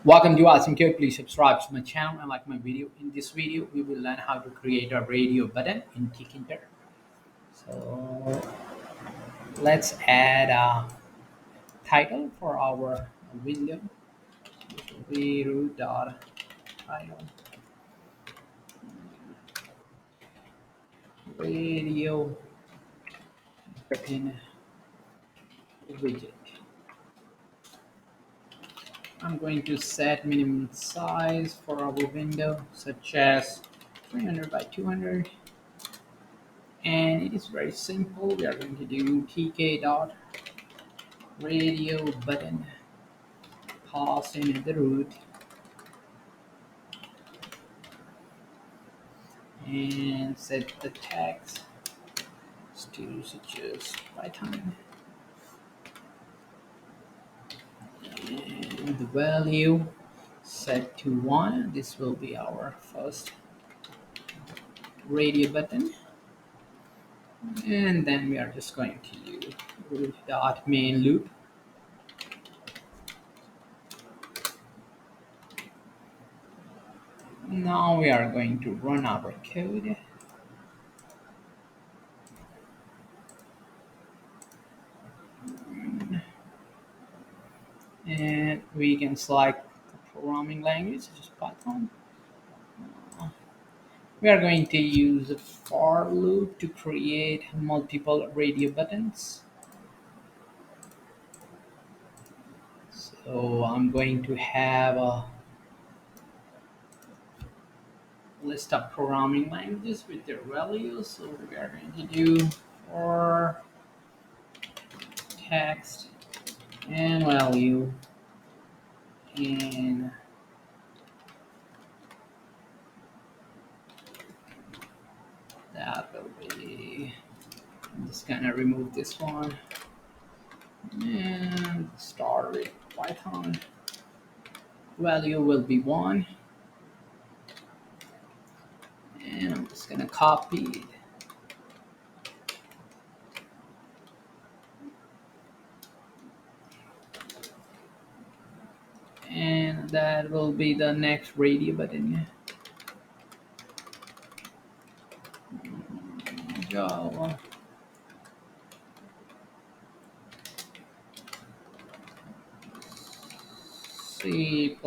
Welcome to Tkinter. Please subscribe to my channel and like my video. In this video, we will learn how to create a radio button in Tkinter. So let's add a title for our window. This will be root.title radio button widget. I'm going to set minimum size for our window, such as 300 by 200. And it is very simple. We are going to do tk dot radio button, pass in the root, and set the text to such as Python, and the value set to 1. This will be our first radio button, and then we are just going to use root dot main loop. Now we are going to run our code. And we can select the programming language, such as Python. We are going to use a for loop to create multiple radio buttons. So I'm going to have a list of programming languages with their values. So we are going to do for text and value, and that will be, I'm just gonna remove this one and start with Python. Value will be 1, and I'm just gonna copy it. And that will be the next radio button. Java. C++.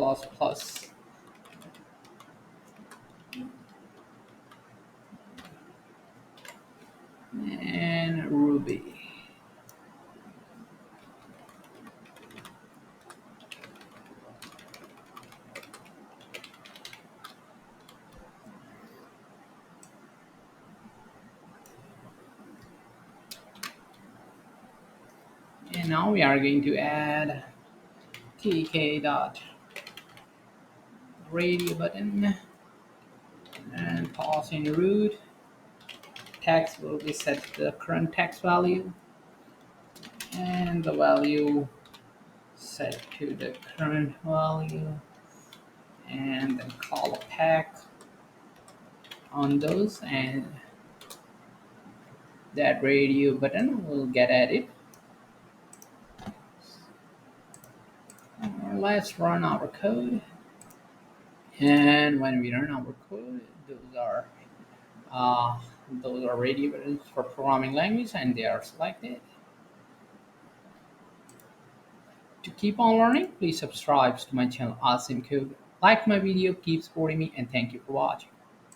And Ruby. And now we are going to add tk dot radio button and pass in root. Text will be set to the current text value, and the value set to the current value, and then call a pack on those, and that radio button will get added. Let's run our code, and when we run our code, uh, those are radio buttons for programming language, and they are selected. To keep on learning, please subscribe to my channel Awesome Code. Like my video, keep supporting me, and thank you for watching.